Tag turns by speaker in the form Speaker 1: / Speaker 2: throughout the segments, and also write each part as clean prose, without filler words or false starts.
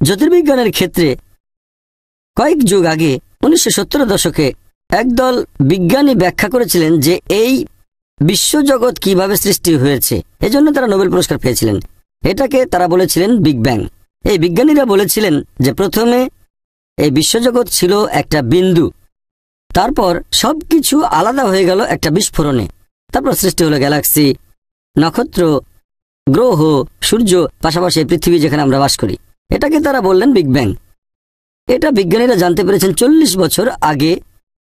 Speaker 1: জ্যোতির্বিজ্ঞানের ক্ষেত্রে কয়েক যুগ আগে 1970 দশকে একদল বিজ্ঞানী ব্যাখ্যা করেছিলেন যে এই বিশ্বজগৎ কিভাবে সৃষ্টি হয়েছে। এজন্য তারা নোবেল পুরস্কার পেয়েছিলেন। এটাকে তারা বলেছিলেন বিগ ব্যাং। এই বিজ্ঞানীরা বলেছিলেন যে প্রথমে এই বিশ্বজগৎ ছিল একটা বিন্দু, তারপর সবকিছু আলাদা হয়ে গেল একটা বিস্ফোরণে। তারপর সৃষ্টি হলো গ্যালাক্সি, নক্ষত্র, গ্রহ, সূর্য, পাশাপাশি পৃথিবী যেখানে আমরা বাস করি। এটাকে তারা বললেন বিগ ব্যাং। এটা বিজ্ঞানীরা জানতে পেরেছেন 40 বছর আগে,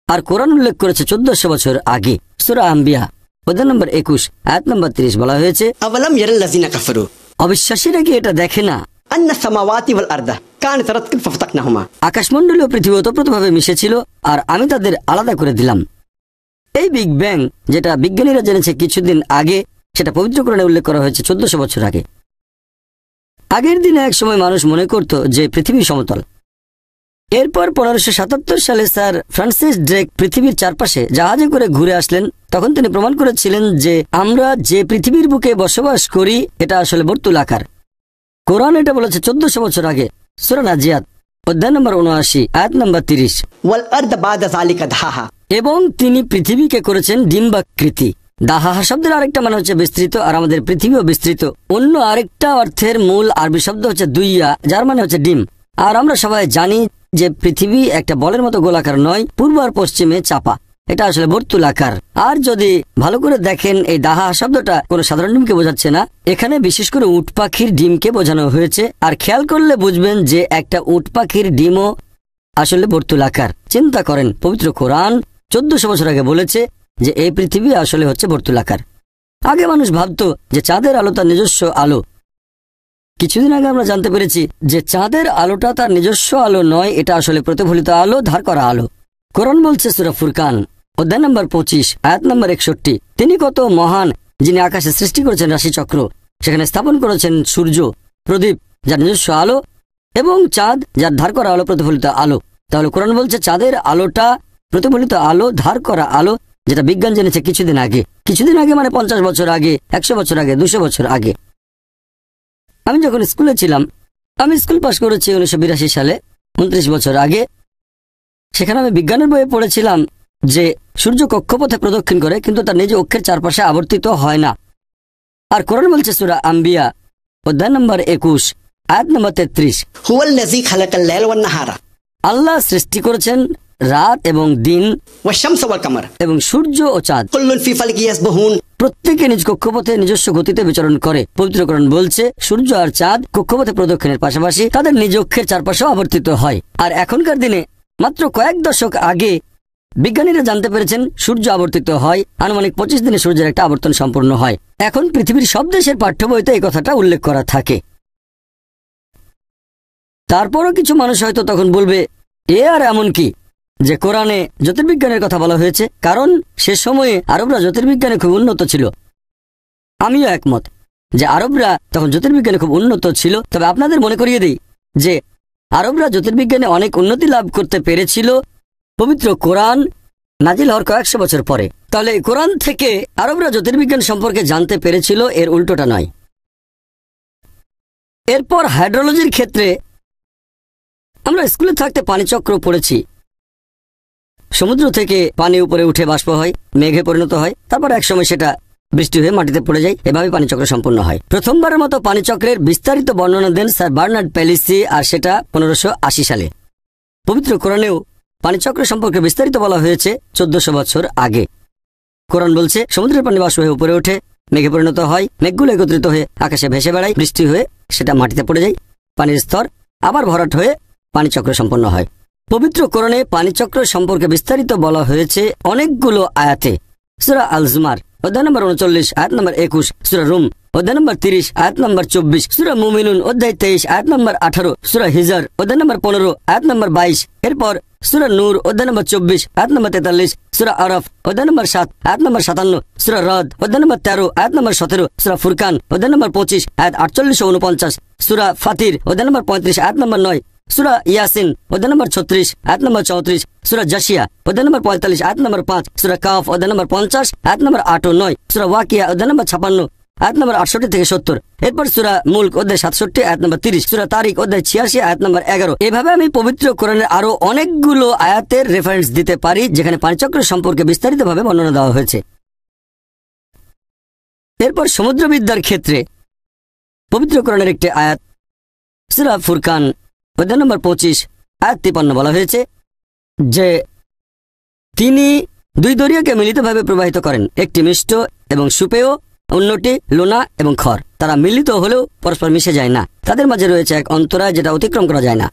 Speaker 1: আর কোরআন উল্লেখ করেছে 1400 বছর আগে। সূরা আম্বিয়া অধ্যায় নম্বর 21 আয়াত নম্বর 30 বলা হয়েছে,
Speaker 2: আওয়ালাম ইয়ারাল্লাযিনা কাফারু,
Speaker 1: অবিশ্বাসীরা কি এটা দেখে না
Speaker 2: আন্না সামাওয়াতি ওয়াল আরদা কানাত রাতকান ফাফতাকনাহুমা,
Speaker 1: আকাশমণ্ডলী ও পৃথিবী ওতপ্রোতভাবে মিশেছিল আর আমি তাদের আলাদা করে দিলাম। এই বিগ ব্যাং যেটা বিজ্ঞানীরা জেনেছে কিছুদিন আগে, সেটা পবিত্র কোরআনে উল্লেখ করা হয়েছে 1400 বছর আগে। আগের দিনে এক সময় মানুষ মনে করত যে পৃথিবী সমতল। এরপর 1577 সালে স্যার ফ্রান্সিস ড্রেক পৃথিবীর চারপাশে জাহাজে করে ঘুরে আসলেন। তখন তিনি প্রমাণ করেছিলেন যে আমরা যে পৃথিবীর বুকে বসবাস করি এটা আসলে বর্তুলাকার। কোরআন এটা বলেছে 1400 বছর আগে। সূরা নাজিয়াত অধ্যায় নম্বর 79 আয়াত নম্বর 30,
Speaker 2: ওয়াল আরদা বাদা যালিকা দাহা,
Speaker 1: এবং তিনি পৃথিবীকে করেছেন ডিম্বাকৃতি। দাহাহা শব্দের আরেকটা মানে হচ্ছে বিস্তৃত, আর আমাদের পৃথিবীও বিস্তৃত। অন্য আরেকটা অর্থের মূল আরবি শব্দ হচ্ছে দুইয়া, যার মানে হচ্ছে ডিম। আর আমরা সবাই জানি যে পৃথিবী একটা বলের মতো গোলাকার নয়, পূর্ব আর পশ্চিমে চাপা। এটা আসলে বর্তুলাকার। আর যদি ভালো করে দেখেন, এই দাহা শব্দটা কোনো সাধারণ ডিমকে বোঝাচ্ছে না, এখানে বিশেষ করে উট পাখির ডিমকে বোঝানো হয়েছে। আর খেয়াল করলে বুঝবেন যে একটা উট পাখির ডিমও আসলে বর্তুলাকার। চিন্তা করেন, পবিত্র কোরআন 1400 বছর আগে বলেছে যে এই পৃথিবী আসলে হচ্ছে বর্তুলাকার। আগে মানুষ ভাবত যে চাঁদের আলো তার নিজস্ব আলো। কিছুদিন আগে আমরা জানতে পেরেছি যে চাঁদের আলোটা তার নিজস্ব আলো নয়, এটা আসলে প্রতিফলিত আলো, ধার করা আলো। কোরআন বলছে সূরা ফুরকান অধ্যায় নম্বর 25 আয়াত নম্বর 61, তিনি কত মহান যিনি আকাশে সৃষ্টি করেছেন রাশিচক্র, সেখানে স্থাপন করেছেন সূর্য, প্রদীপ যার নিজস্ব আলো, এবং চাঁদ যার ধার করা আলো, প্রতিফলিত আলো। তাহলে কোরআন বলছে চাঁদের আলোটা প্রতিফলিত আলো, ধার করা আলো, যেটা বিজ্ঞান জেনেছে কিছুদিন আগে। কিছুদিন আগে মানে 50 বছর আগে, 100 বছর আগে, 200 বছর আগে। আমি যখন স্কুলে ছিলাম, আমি স্কুল পাশ করেছি 1982 সালে, 29 বছর আগে। সেখানে আমি বিজ্ঞানের বইয়ে পড়েছিলাম যে সূর্য কক্ষপথে প্রদক্ষিণ করে, কিন্তু তার নিজ অক্ষের চারপাশে আবর্তিত হয় না। আর কোরআন বলছে সূরা আম্বিয়া অধ্যায় নম্বর 21 আয়াত নম্বর 33,
Speaker 2: হুয়াল্লাযী খালাকাল লাইলা ওয়ান নাহারা,
Speaker 1: আল্লাহ সৃষ্টি করেছেন রাত এবং দিন,
Speaker 2: ওয়াশ শামসা ওয়াল কামার,
Speaker 1: এবং সূর্য ও চাঁদ,
Speaker 2: কুল্লুন ফি ফালকি ইয়াসবাহুন,
Speaker 1: প্রত্যেকে নিজ কক্ষপথে নিজস্ব গতিতে বিচরণ করে। পবিত্র কোরআন বলছে সূর্য আর চাঁদ কক্ষপথে প্রদক্ষিণের পাশাপাশি তাদের নিজ অক্ষের চারপাশেও আবর্তিত হয়। আর এখনকার দিনে মাত্র কয়েক দশক আগে বিজ্ঞানীরা জানতে পেরেছেন সূর্য আবর্তিত হয়, আনুমানিক 25 দিনে সূর্যের একটা আবর্তন সম্পূর্ণ হয়। এখন পৃথিবীর সব দেশের পাঠ্য বইতে এই কথাটা উল্লেখ করা থাকে। তারপরও কিছু মানুষ হয়তো তখন বলবে, এ আর এমন কি যে কোরআনে জ্যোতির্বিজ্ঞানের কথা বলা হয়েছে, কারণ সে সময়ে আরবরা জ্যোতির্বিজ্ঞানে খুব উন্নত ছিল। আমিও একমত যে আরবরা তখন জ্যোতির্বিজ্ঞানে খুব উন্নত ছিল। তবে আপনাদের মনে করিয়ে দিই যে আরবরা জ্যোতির্বিজ্ঞানে অনেক উন্নতি লাভ করতে পেরেছিল পবিত্র কোরআন নাজিল হওয়ার কয়েকশো বছর পরে। তাহলে কোরআন থেকে আরবরা জ্যোতির্বিজ্ঞান সম্পর্কে জানতে পেরেছিল, এর উল্টোটা নয়। এরপর হাইড্রোলজির ক্ষেত্রে আমরা স্কুলে থাকতে পানিচক্র পড়েছি। সমুদ্র থেকে পানি উপরে উঠে বাষ্প হয়, মেঘে পরিণত হয়, তারপর একসময় সেটা বৃষ্টি হয়ে মাটিতে পড়ে যায়। এভাবে পানিচক্র সম্পূর্ণ হয়। প্রথমবারের মতো পানিচক্রের বিস্তারিত বর্ণনা দেন স্যার বার্নার্ড প্যালিসি, আর সেটা 1580 সালে। পবিত্র কোরআনেও পানিচক্র সম্পর্কে বিস্তারিত বলা হয়েছে 1400 বছর আগে। কোরআন বলছে সমুদ্রের পানি বাষ্প হয়ে উপরে ওঠে, মেঘে পরিণত হয়, মেঘগুলো একত্রিত হয়ে আকাশে ভেসে বেড়ায়, বৃষ্টি হয়ে সেটা মাটিতে পড়ে যায়, পানির স্তর আবার ভরাট হয়ে পানিচক্র সম্পন্ন হয়। পবিত্র কোরআনে পানিচক্র সম্পর্কে বিস্তারিত বলা হয়েছে অনেকগুলো আয়াতে। সূরা আল জুমার অধ্যায় নম্বর 39 আয়াত নম্বর 21, সূরা রুম অধ্যায় নম্বর 30 আয়াত নম্বর 24, সূরা মুমিনুন অধ্যায় 23 আয়াত নম্বর 18, সূরা হিজর অধ্যায় নম্বর 15 আয়াত নম্বর 22, এরপর সূরা নূর অধ্যায় নম্বর 24 আয়াত নম্বর 43, সূরা আরাফ অধ্যায় নম্বর 7 আয়াত নম্বর 57, সূরা রদ অধ্যায় নম্বর 13 আয়াত নম্বর 17, সূরা ফুরকান অধ্যায় নম্বর 25 আয়াত 48 ও 49, সূরা ফাতির অধ্যায় নম্বর 35 আয়াত নম্বর 9, সূরা ইয়াসিন অধ্যায় নম্বর 36 আয়াত নম্বর 34, সূরা জাসিয়া অধ্যায় নম্বর 45 আয়াত নম্বর 5, সূরা কাফ অধ্যায় নম্বর 50 আয়াত নম্বর 8 ও 9, সূরা ওয়াকিয়া অধ্যায় নম্বর 56 আয়াত নম্বর 68 থেকে 70। এরপর সূরা মুলক অধ্যায় 67 আয়াত নম্বর 30, সূরা তারিক অধ্যায় 86 আয়াত নম্বর 11। এভাবে আমি পবিত্র কোরআনের আরো অনেকগুলো আয়াতের রেফারেন্স দিতে পারি যেখানে পানিচক্র সম্পর্কে বিস্তারিতভাবে বর্ণনা দেওয়া হয়েছে। এরপর সমুদ্রবিদ্যার ক্ষেত্রে পবিত্র কোরআনের একটি আয়াত সূরা ফুরকান অধ্যায় নম্বর 25 আয়াত 53 বলা হয়েছে যে তিনি দুই দরিয়াকে মিলিতভাবে প্রবাহিত করেন, একটি মিষ্ট এবং সুপেয়, অন্যটি লোনা এবং খড়। তারা মিলিত হলেও পরস্পর মিশে যায় না, তাদের মাঝে রয়েছে এক অন্তরায় যেটা অতিক্রম করা যায় না।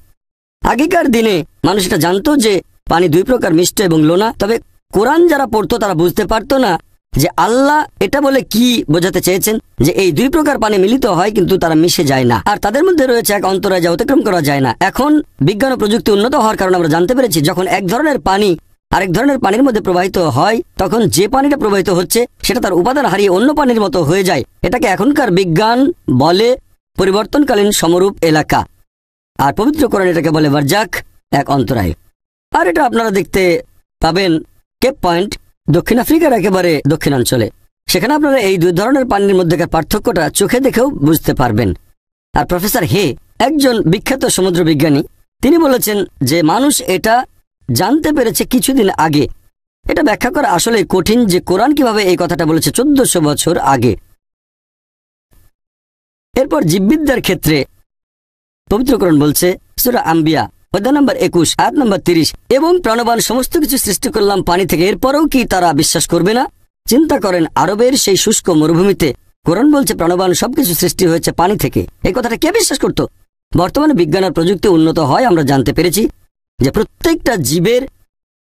Speaker 1: আগেকার দিনে মানুষ এটা জানতো যে পানি দুই প্রকার, মিষ্ট এবং লোনা, তবে কোরআন যারা পড়তো তারা বুঝতে পারতো না যে আল্লাহ এটা বলে কি বোঝাতে চেয়েছেন যে এই দুই প্রকার পানি মিলিত হয় কিন্তু তারা মিশে যায় না, আর তাদের মধ্যে রয়েছে এক অন্তরায় যা অতিক্রম করা যায় না। এখন বিজ্ঞান ও প্রযুক্তি উন্নত হওয়ার কারণে আমরা জানতে পেরেছি যখন এক ধরনের পানি আরেক ধরনের পানির মধ্যে প্রবাহিত হয় তখন যে পানিটা প্রবাহিত হচ্ছে সেটা তার উপাদান হারিয়ে অন্য পানির মতো হয়ে যায়। এটাকে এখনকার বিজ্ঞান বলে পরিবর্তনকালীন সমরূপ এলাকা, আর পবিত্র কোরআন এটাকে বলে বারজাক, এক অন্তরায়। আর এটা আপনারা দেখতে পাবেন কেপ পয়েন্ট, দক্ষিণ আফ্রিকার একেবারে দক্ষিণাঞ্চলে। সেখানে আপনারা এই দুই ধরনের পানির মধ্যেকার পার্থক্যটা চোখে দেখেও বুঝতে পারবেন। আর প্রফেসর হে, একজন বিখ্যাত সমুদ্র বিজ্ঞানী, তিনি বলেছেন যে মানুষ এটা জানতে পেরেছে কিছুদিন আগে। এটা ব্যাখ্যা করা আসলে কঠিন যে কোরআন কিভাবে এই কথাটা বলেছে 1400 বছর আগে। এরপর জীববিদ্যার ক্ষেত্রে পবিত্র কোরআন বলছে সূরা আম্বিয়া অধ্যায় নম্বর 21 আয়াত নম্বর 30, এবং প্রাণবান সমস্ত কিছু সৃষ্টি করলাম পানি থেকে, এরপরেও কি তারা বিশ্বাস করবে না? চিন্তা করেন আরবের সেই শুষ্ক মরুভূমিতে কোরআন বলছে প্রাণবান সবকিছু সৃষ্টি হয়েছে পানি থেকে। এই কথাটা কে বিশ্বাস করত? বর্তমানে বিজ্ঞান আর প্রযুক্তি উন্নত হয়, আমরা জানতে পেরেছি যে প্রত্যেকটা জীবের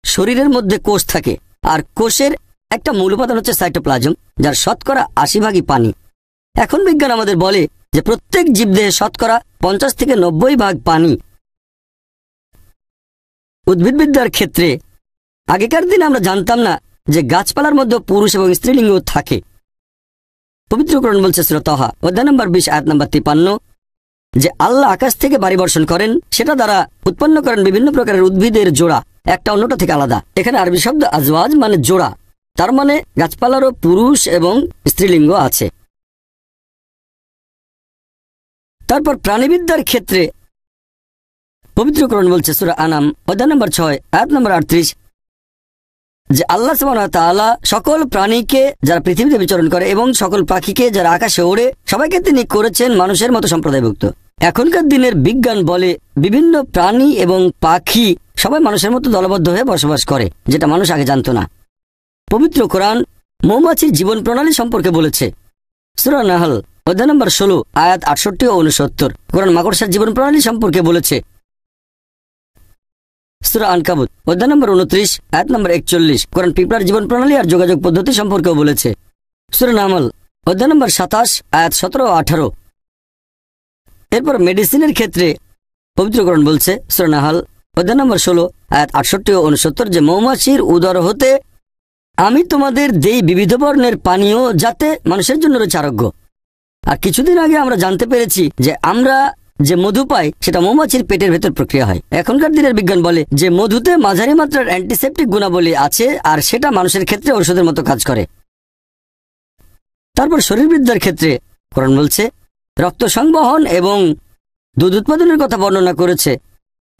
Speaker 1: শরীরের মধ্যে কোষ থাকে, আর কোষের একটা মূল উপাদান হচ্ছে সাইটোপ্লাজম, যার শতকরা 80 পানি। এখন বিজ্ঞান আমাদের বলে যে প্রত্যেক জীবদেহে শতকরা 50 থেকে 90 পানি। উদ্ভিদবিদ্যার ক্ষেত্রে আগেকার দিনে আমরা জানতাম না যে গাছপালার মধ্যে পুরুষ এবং স্ত্রীলিঙ্গ থাকে। পবিত্র কোরআন বলছে সূরা তাহা অধ্যায় নম্বর 20 আয়াত নম্বর 53 যে আল্লাহ আকাশ থেকে বাড়ি বর্ষণ করেন, সেটা দ্বারা উৎপন্ন করেন বিভিন্ন প্রকারের উদ্ভিদের জোড়া, একটা অন্যটা থেকে আলাদা। এখানে আরবি শব্দ আজওয়াজ মানে জোড়া, তার মানে গাছপালারও পুরুষ এবং স্ত্রীলিঙ্গ আছে। তারপর প্রাণীবিদ্যার ক্ষেত্রে পবিত্র কোরআন বলছে সূরা আনাম অধ্যায় নম্বর 6 আয়াত নম্বর 38 যে আল্লাহ সুবহানাহু ওয়া তাআলা সকল প্রাণীকে যারা পৃথিবীতে বিচরণ করে এবং সকল পাখিকে যারা আকাশে ওড়ে সবাইকে তিনি করেছেন মানুষের মতো সম্প্রদায়ভুক্ত। এখনকার দিনের বিজ্ঞান বলে বিভিন্ন প্রাণী এবং পাখি সবাই মানুষের মতো দলবদ্ধ হয়ে বসবাস করে, যেটা মানুষ আগে জানতো না। পবিত্র কোরআন মৌমাছির জীবন প্রণালী সম্পর্কে বলেছে সূরা নাহল অধ্যায় নম্বর 16 আয়াত 68 ও 69। কোরআন মাকড়সার জীবন প্রণালী সম্পর্কে বলেছে সূরা আনকাবুত অধ্যায় নম্বর 29 আয়াত নম্বর 41। কোরআন পিঁপড়ার জীবন প্রণালী আর যোগাযোগ পদ্ধতি সম্পর্কেও বলেছে সূরা নামল অধ্যায় নম্বর 27 আয়াত 17 ও 18। এরপর মেডিসিনের ক্ষেত্রে পবিত্র কোরআন বলছে সূরা নাহল অধ্যায় নম্বর 16 আয়াত 68 ও 69 যে মৌমাছির উদর হতে আমি তোমাদের দেই বিবিধ বর্ণের পানীয় যাতে মানুষের জন্য রয়েছে আরোগ্য। আর কিছুদিন আগে আমরা জানতে পেরেছি যে আমরা যে মধু পাই সেটা মৌমাছির পেটের ভেতর প্রক্রিয়া হয়। এখনকার দিনের বিজ্ঞান বলে যে মধুতে মাঝারি মাত্রার অ্যান্টিসেপটিক গুণাবলী আছে আর সেটা মানুষের ক্ষেত্রে ঔষধের মতো কাজ করে। তারপর শরীরবিদ্যার ক্ষেত্রে কোরআন বলছে রক্ত সংবহন এবং দুধ উৎপাদনের কথা বর্ণনা করেছে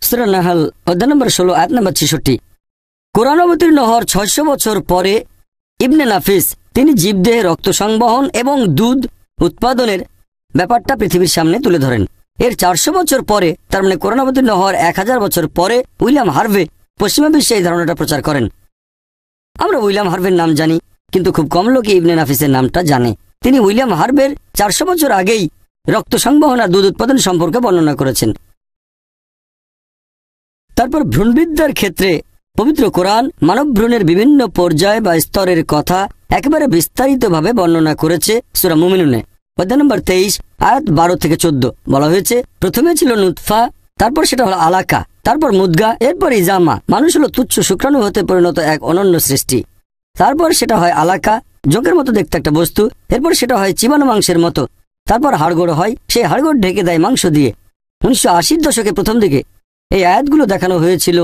Speaker 1: সূরা নাহল অধ্যায় নম্বর 16 আয়াত নম্বর 66। কোরআন অবতীর্ণ হওয়ার 600 বছর পরে ইবনে নাফিস তিনি জীবদেহে রক্ত সংবহন এবং দুধ উৎপাদনের ব্যাপারটা পৃথিবীর সামনে তুলে ধরেন। এর 400 বছর পরে, তার মানে কোরআন অবতীর্ণ হওয়ার 1000 বছর পরে উইলিয়াম হার্ভে পশ্চিমা বিশ্বে এই ধারণাটা প্রচার করেন। আমরা উইলিয়াম হার্ভের নাম জানি, কিন্তু খুব কম লোকই ইবনে নাফিসের নামটা জানে। তিনি উইলিয়াম হার্ভের 400 বছর আগেই রক্ত সংবহন আর দুধ উৎপাদন সম্পর্কে বর্ণনা করেছেন। তারপর ভ্রূণবিদ্যার ক্ষেত্রে পবিত্র কোরআন মানব ভ্রূণের বিভিন্ন পর্যায় বা স্তরের কথা একেবারে বিস্তারিতভাবে বর্ণনা করেছে সূরা মুমিনুনে অধ্যায় নম্বর 23 আয়াত 12 থেকে 14। বলা হয়েছে প্রথমে ছিল নুতফা, তারপর সেটা হলো আলাকা, তারপর মুদগা, এরপর ইজামা। মানুষ হলো তুচ্ছ শুক্রাণু হতে পরিণত এক অনন্য সৃষ্টি। তারপর সেটা হয় আলাকা, জোকের মতো দেখতে একটা বস্তু। এরপর সেটা হয় চিবানো মাংসের মতো। তারপর হাড়গোড় হয়, সেই হাড়গোড় ঢেকে দেয় মাংস দিয়ে। 1980-র দশকে প্রথম দিকে এই আয়াতগুলো দেখানো হয়েছিল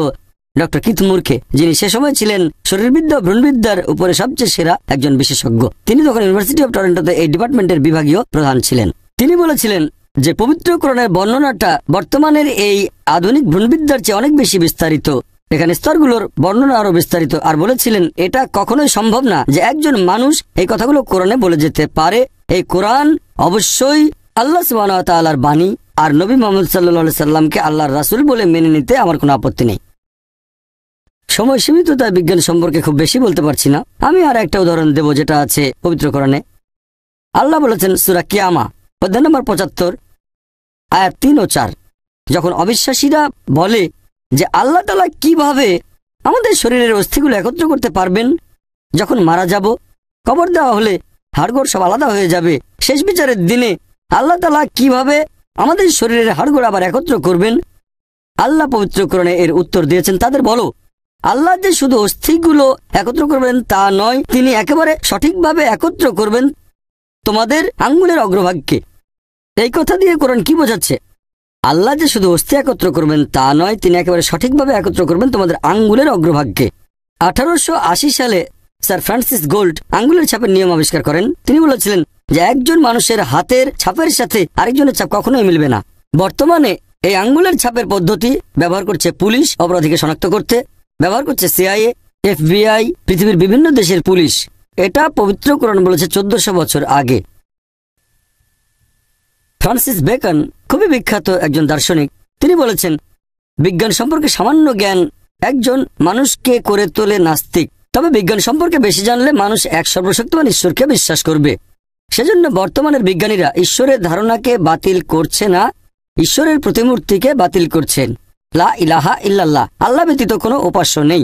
Speaker 1: ডক্টর কিথ মুরকে, যিনি সে সময় ছিলেন শরীরবিদ্যা ও ভ্রূণবিদ্যার উপরে সবচেয়ে সেরা একজন বিশেষজ্ঞ। তিনি তখন ইউনিভার্সিটি অফ টরন্টোতে এই ডিপার্টমেন্টের বিভাগীয় প্রধান ছিলেন। তিনি বলেছিলেন যে পবিত্র কোরআনের বর্ণনাটা বর্তমানের এই আধুনিক ভ্রূণবিদ্যার চেয়ে অনেক বেশি বিস্তারিত। এখানে স্তরগুলোর বর্ণনা আরো বিস্তারিত। আর বলেছিলেন এটা কখনোই সম্ভব না যে একজন মানুষ এই কথাগুলো কোরআনে বলে যেতে পারে। এই কোরআন অবশ্যই আল্লাহ সুবহানাহু ওয়া তাআলার বাণী, আর নবী মুহাম্মদ সাল্লাল্লাহু আলাইহি সাল্লামকে আল্লাহর রাসূল বলে মেনে নিতে আমার কোনো আপত্তি নেই। সময় সীমিত, তাই বিজ্ঞান সম্পর্কে খুব বেশি বলতে পারছি না। আমি আর একটা উদাহরণ দেব যেটা আছে পবিত্র কোরআনে। আল্লাহ বলেছেন সূরা কিয়ামা অধ্যায় নম্বর ৭৫ আয়াত ৩ ও ৪, যখন অবিশ্বাসীরা বলে যে আল্লাহ তাআলা কিভাবে আমাদের শরীরের অস্থিগুলো একত্র করতে পারবেন, যখন মারা যাব, কবর দেওয়া হলে হাড়গোড় সব আলাদা হয়ে যাবে, শেষ বিচারের দিনে আল্লাহ তাআলা কিভাবে আমাদের শরীরের হাড়গোড় আবার একত্র করবেন। আল্লাহ পবিত্র কোরআনে এর উত্তর দিয়েছেন, তাদের বলো আল্লাহ যে শুধু অস্থিগুলো একত্র করবেন তা নয়, তিনি একেবারে সঠিকভাবে একত্র করবেন তোমাদের আঙ্গুলের অগ্রভাগকে। এই কথা দিয়ে কোরআন কি বোঝাচ্ছে? আল্লাহ যে শুধু অস্থি একত্র করবেন তা নয়, তিনি একেবারে সঠিকভাবে একত্র করবেন তোমাদের আঙ্গুলের অগ্রভাগকে। 1880 সালে স্যার ফ্রান্সিস গোল্ড আঙ্গুলের ছাপের নিয়ম আবিষ্কার করেন। তিনি বলেছিলেন যে একজন মানুষের হাতের ছাপের সাথে আরেকজনের ছাপ কখনোই মিলবে না। বর্তমানে এই আঙ্গুলের ছাপের পদ্ধতি ব্যবহার করছে পুলিশ অপরাধীকে শনাক্ত করতে, ব্যবহার করছে সিআইএ, FBI, পৃথিবীর বিভিন্ন দেশের পুলিশ। এটা পবিত্র কোরআন বলেছে 1400 বছর আগে। ফ্রান্সিস বেকন খুবই বিখ্যাত একজন দার্শনিক। তিনি বলেছেন বিজ্ঞান সম্পর্কে সামান্য জ্ঞান একজন মানুষকে করে তোলে নাস্তিক, তবে বিজ্ঞান সম্পর্কে বেশি জানলে মানুষ এক সর্বশক্তিমান ঈশ্বরকে বিশ্বাস করবে। সেজন্য বর্তমানের বিজ্ঞানীরা ঈশ্বরের ধারণাকে বাতিল করছে না, ঈশ্বরের প্রতিমূর্তিকে বাতিল করছেন। লা ইলাহা ইল্লাল্লাহ, আল্লাহ ব্যতীত কোনো উপাস্য নেই।